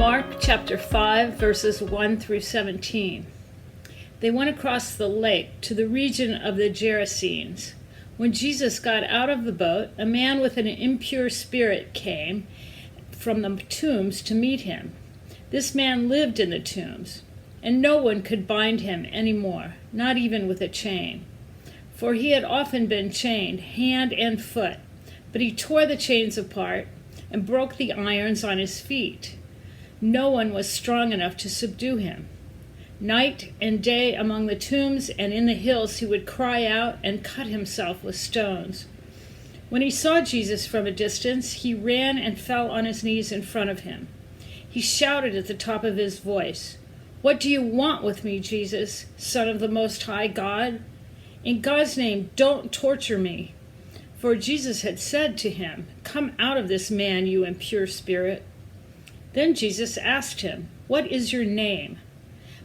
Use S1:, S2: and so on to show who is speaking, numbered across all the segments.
S1: Mark chapter 5, verses 1 through 17. They went across the lake to the region of the Gerasenes. When Jesus got out of the boat, a man with an impure spirit came from the tombs to meet him. This man lived in the tombs, and no one could bind him any more, not even with a chain. For he had often been chained, hand and foot, but he tore the chains apart and broke the irons on his feet. No one was strong enough to subdue him. Night and day among the tombs and in the hills he would cry out and cut himself with stones. When he saw Jesus from a distance, he ran and fell on his knees in front of him. He shouted at the top of his voice, "What do you want with me, Jesus, Son of the Most High God? In God's name, don't torture me." For Jesus had said to him, "Come out of this man, you impure spirit." Then Jesus asked him, "What is your name?"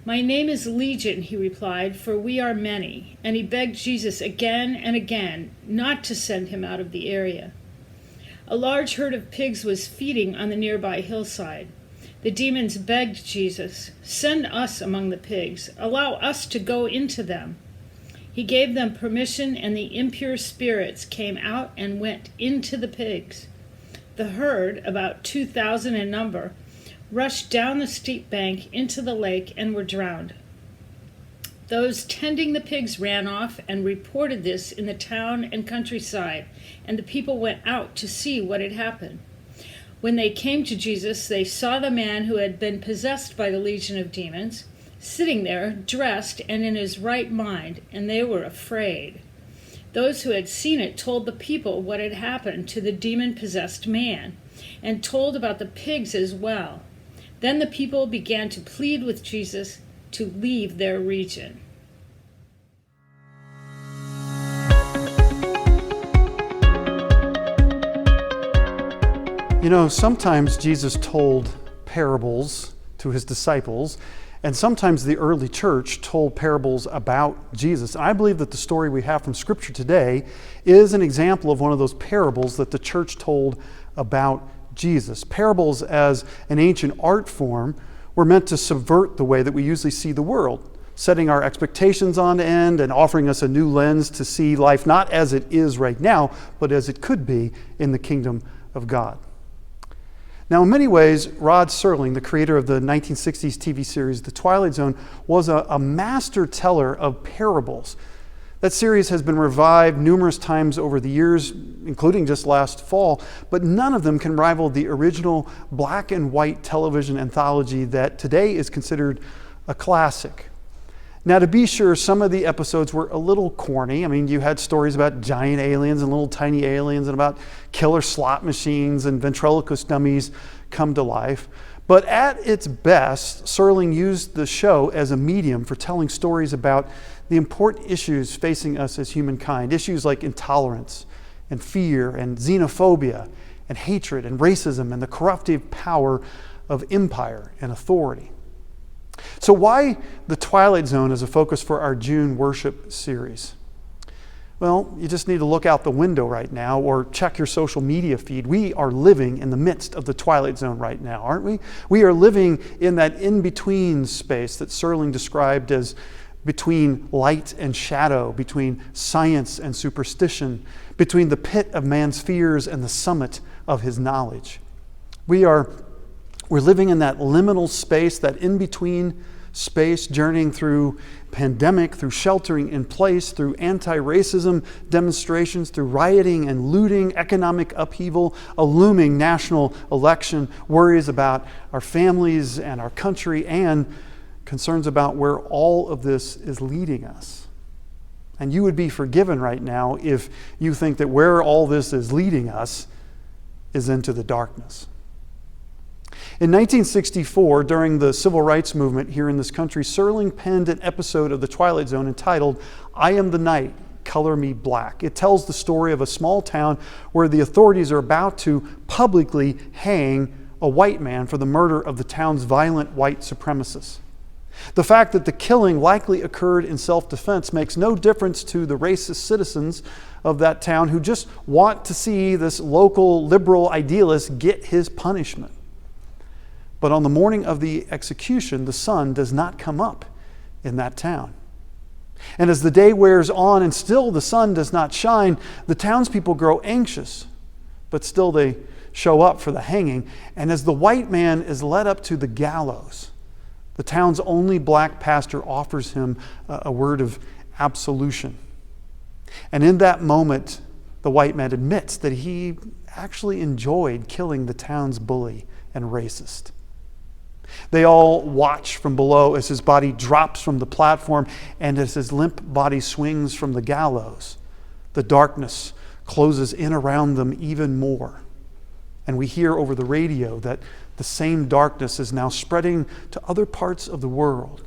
S1: "My name is Legion," he replied, "for we are many." And he begged Jesus again and again not to send him out of the area. A large herd of pigs was feeding on the nearby hillside. The demons begged Jesus, "Send us among the pigs. Allow us to go into them." He gave them permission, and the impure spirits came out and went into the pigs. The herd, about 2,000 in number, rushed down the steep bank into the lake and were drowned. Those tending the pigs ran off and reported this in the town and countryside, and the people went out to see what had happened. When they came to Jesus, they saw the man who had been possessed by the legion of demons, sitting there, dressed and in his right mind, and they were afraid. Those who had seen it told the people what had happened to the demon-possessed man, and told about the pigs as well. Then the people began to plead with Jesus to leave their region.
S2: You know, sometimes Jesus told parables to his disciples, and sometimes the early church told parables about Jesus. And I believe that the story we have from Scripture today is an example of one of those parables that the church told about Jesus. Parables, as an ancient art form, were meant to subvert the way that we usually see the world, setting our expectations on end and offering us a new lens to see life not as it is right now, but as it could be in the kingdom of God. Now, in many ways, Rod Serling, the creator of the 1960s TV series The Twilight Zone, was a master teller of parables. That series has been revived numerous times over the years, including just last fall, but none of them can rival the original black and white television anthology that today is considered a classic. Now, to be sure, some of the episodes were a little corny. I mean, you had stories about giant aliens and little tiny aliens and about killer slot machines and ventriloquist dummies come to life. But at its best, Serling used the show as a medium for telling stories about the important issues facing us as humankind. Issues like intolerance and fear and xenophobia and hatred and racism and the corruptive power of empire and authority. So why the Twilight Zone as a focus for our June worship series? Well, you just need to look out the window right now or check your social media feed. We are living in the midst of the Twilight Zone right now, aren't we? We are living in that in-between space that Serling described as between light and shadow, between science and superstition, between the pit of man's fears and the summit of his knowledge. We're living in that liminal space, that in-between space, journeying through pandemic, through sheltering in place, through anti-racism demonstrations, through rioting and looting, economic upheaval, a looming national election, worries about our families and our country, and concerns about where all of this is leading us. And you would be forgiven right now if you think that where all this is leading us is into the darkness. In 1964, during the civil rights movement here in this country, Serling penned an episode of The Twilight Zone entitled, "I Am the Night, Color Me Black." It tells the story of a small town where the authorities are about to publicly hang a white man for the murder of the town's violent white supremacists. The fact that the killing likely occurred in self-defense makes no difference to the racist citizens of that town who just want to see this local liberal idealist get his punishment. But on the morning of the execution, the sun does not come up in that town. And as the day wears on and still the sun does not shine, the townspeople grow anxious, but still they show up for the hanging. And as the white man is led up to the gallows, the town's only black pastor offers him a word of absolution. And in that moment, the white man admits that he actually enjoyed killing the town's bully and racist. They all watch from below as his body drops from the platform and as his limp body swings from the gallows. The darkness closes in around them even more. And we hear over the radio that the same darkness is now spreading to other parts of the world.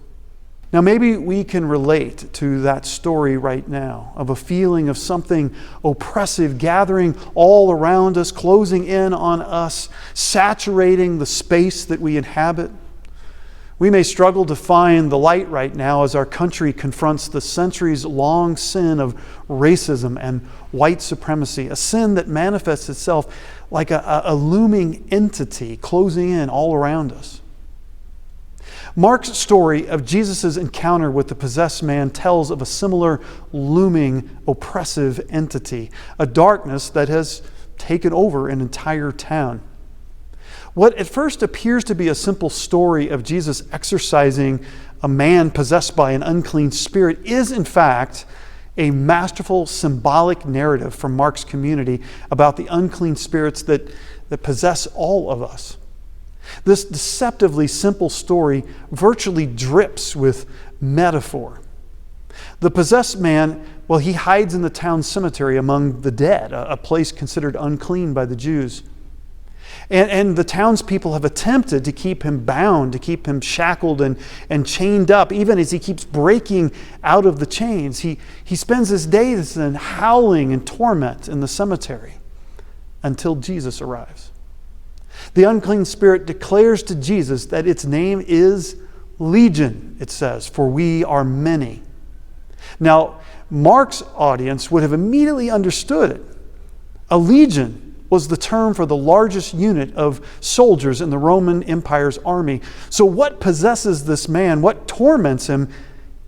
S2: Now, maybe we can relate to that story right now of a feeling of something oppressive gathering all around us, closing in on us, saturating the space that we inhabit. We may struggle to find the light right now as our country confronts the centuries-long sin of racism and white supremacy, a sin that manifests itself like a looming entity closing in all around us. Mark's story of Jesus' encounter with the possessed man tells of a similar looming, oppressive entity, a darkness that has taken over an entire town. What at first appears to be a simple story of Jesus exorcising a man possessed by an unclean spirit is, in fact, a masterful symbolic narrative from Mark's community about the unclean spirits that possess all of us. This deceptively simple story virtually drips with metaphor. The possessed man, well, he hides in the town cemetery among the dead, a place considered unclean by the Jews. And the townspeople have attempted to keep him bound, to keep him shackled and chained up, even as he keeps breaking out of the chains. He spends his days then howling in torment in the cemetery until Jesus arrives. The unclean spirit declares to Jesus that its name is Legion, it says, for we are many. Now, Mark's audience would have immediately understood it. A legion was the term for the largest unit of soldiers in the Roman Empire's army. So what possesses this man, what torments him,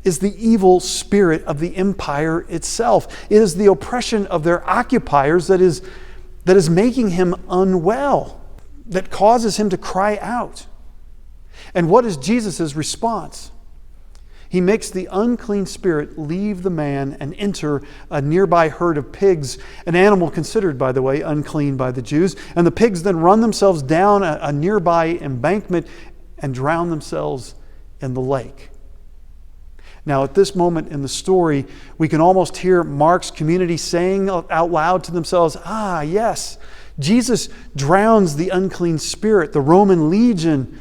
S2: is the evil spirit of the empire itself. It is the oppression of their occupiers that is making him unwell, that causes him to cry out. And what is Jesus' response? He makes the unclean spirit leave the man and enter a nearby herd of pigs, an animal considered, by the way, unclean by the Jews. And the pigs then run themselves down a nearby embankment and drown themselves in the lake. Now, at this moment in the story, we can almost hear Mark's community saying out loud to themselves, yes, Jesus drowns the unclean spirit, the Roman legion,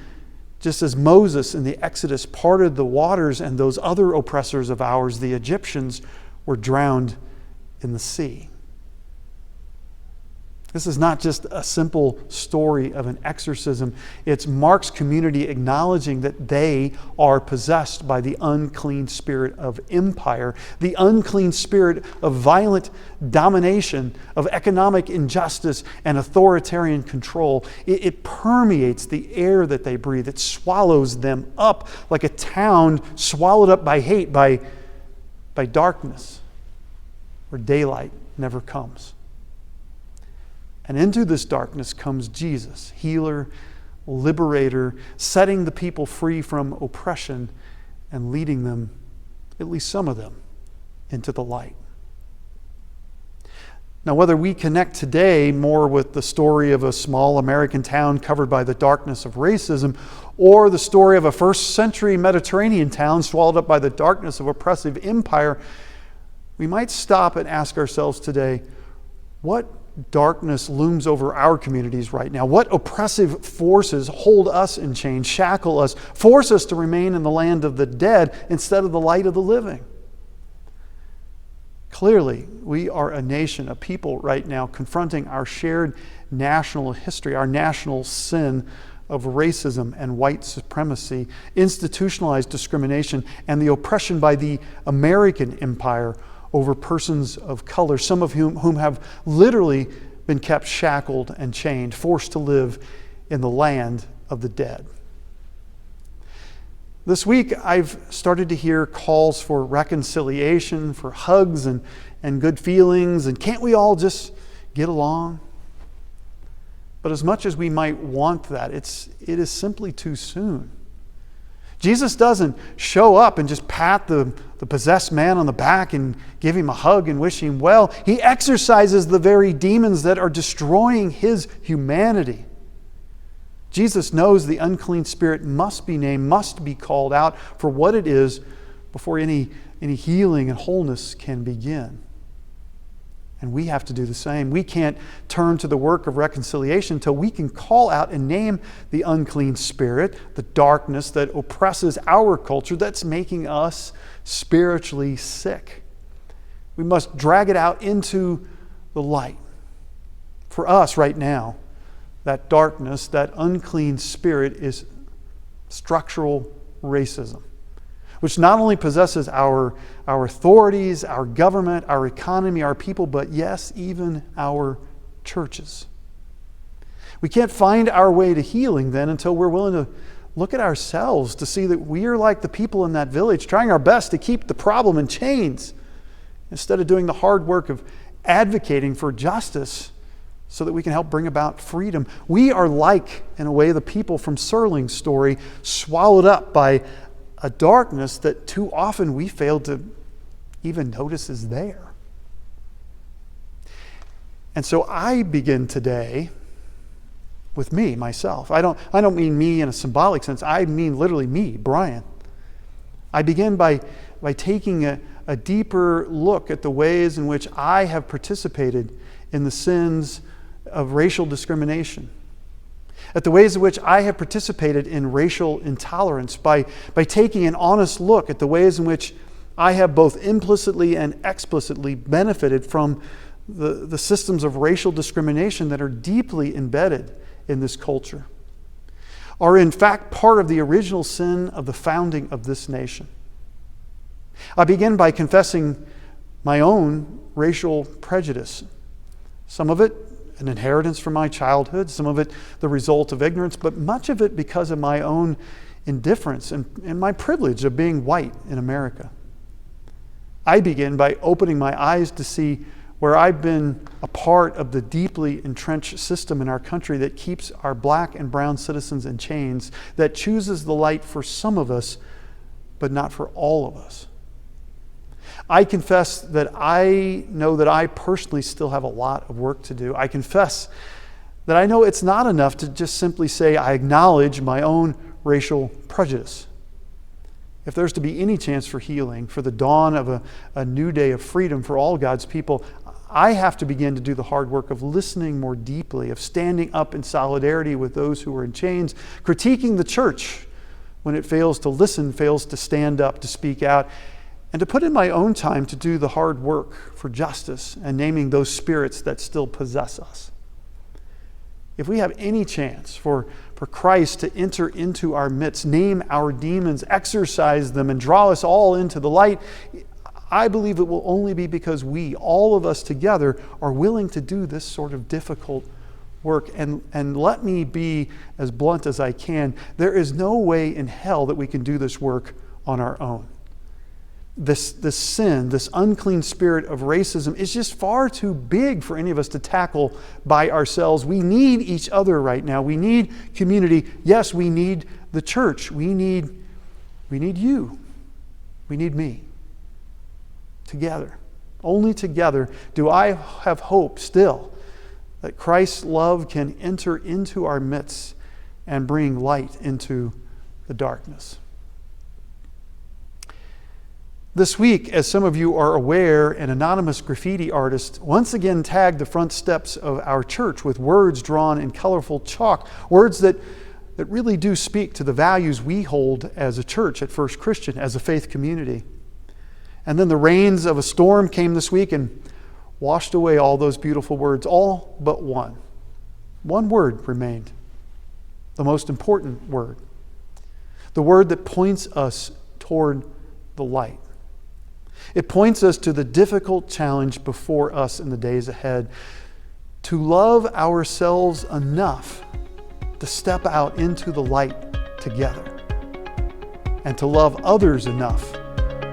S2: just as Moses in the Exodus parted the waters and those other oppressors of ours, the Egyptians, were drowned in the sea. This is not just a simple story of an exorcism. It's Mark's community acknowledging that they are possessed by the unclean spirit of empire, the unclean spirit of violent domination, of economic injustice and authoritarian control. It permeates the air that they breathe. It swallows them up like a town swallowed up by hate, by darkness, where daylight never comes. And into this darkness comes Jesus, healer, liberator, setting the people free from oppression and leading them, at least some of them, into the light. Now, whether we connect today more with the story of a small American town covered by the darkness of racism, or the story of a first-century Mediterranean town swallowed up by the darkness of oppressive empire, we might stop and ask ourselves today, what darkness looms over our communities right now? What oppressive forces hold us in chains, shackle us, force us to remain in the land of the dead instead of the light of the living? Clearly, we are a nation, a people right now confronting our shared national history, our national sin of racism and white supremacy, institutionalized discrimination, and the oppression by the American empire over persons of color, some of whom have literally been kept shackled and chained, forced to live in the land of the dead. This week, I've started to hear calls for reconciliation, for hugs and good feelings, and can't we all just get along? But as much as we might want that, it is simply too soon. Jesus doesn't show up and just pat the possessed man on the back and give him a hug and wish him well. He exorcises the very demons that are destroying his humanity. Jesus knows the unclean spirit must be named, must be called out for what it is before any healing and wholeness can begin. And we have to do the same. We can't turn to the work of reconciliation until we can call out and name the unclean spirit, the darkness that oppresses our culture, that's making us spiritually sick. We must drag it out into the light. For us right now, that darkness, that unclean spirit is structural racism, which not only possesses our authorities, our government, our economy, our people, but yes, even our churches. We can't find our way to healing then until we're willing to look at ourselves to see that we are like the people in that village, trying our best to keep the problem in chains instead of doing the hard work of advocating for justice so that we can help bring about freedom. We are like, in a way, the people from Serling's story, swallowed up by a darkness that too often we fail to even notice is there. And so I begin today with me, myself. I don't mean me in a symbolic sense. I mean literally me, Brian. I begin by taking a deeper look at the ways in which I have participated in the sins of racial discrimination, at the ways in which I have participated in racial intolerance, by taking an honest look at the ways in which I have both implicitly and explicitly benefited from the systems of racial discrimination that are deeply embedded in this culture, are in fact part of the original sin of the founding of this nation. I begin by confessing my own racial prejudice, some of it an inheritance from my childhood, some of it the result of ignorance, but much of it because of my own indifference and my privilege of being white in America. I begin by opening my eyes to see where I've been a part of the deeply entrenched system in our country that keeps our black and brown citizens in chains, that chooses the light for some of us, but not for all of us. I confess that I know that I personally still have a lot of work to do. I confess that I know it's not enough to just simply say I acknowledge my own racial prejudice. If there's to be any chance for healing, for the dawn of a new day of freedom for all God's people, I have to begin to do the hard work of listening more deeply, of standing up in solidarity with those who are in chains, critiquing the church when it fails to listen, fails to stand up, to speak out, and to put in my own time to do the hard work for justice and naming those spirits that still possess us. If we have any chance for Christ to enter into our midst, name our demons, exorcise them, and draw us all into the light, I believe it will only be because we, all of us together, are willing to do this sort of difficult work. And let me be as blunt as I can. There is no way in hell that we can do this work on our own. This sin, this unclean spirit of racism is just far too big for any of us to tackle by ourselves. We need each other right now. We need community. Yes, we need the church. We need you. We need me. Together. Only together do I have hope still that Christ's love can enter into our midst and bring light into the darkness. This week, as some of you are aware, an anonymous graffiti artist once again tagged the front steps of our church with words drawn in colorful chalk, words that really do speak to the values we hold as a church at First Christian, as a faith community. And then the rains of a storm came this week and washed away all those beautiful words, all but one. One word remained, the most important word, the word that points us toward the light. It points us to the difficult challenge before us in the days ahead, to love ourselves enough to step out into the light together and to love others enough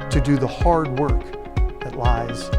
S2: to do the hard work that lies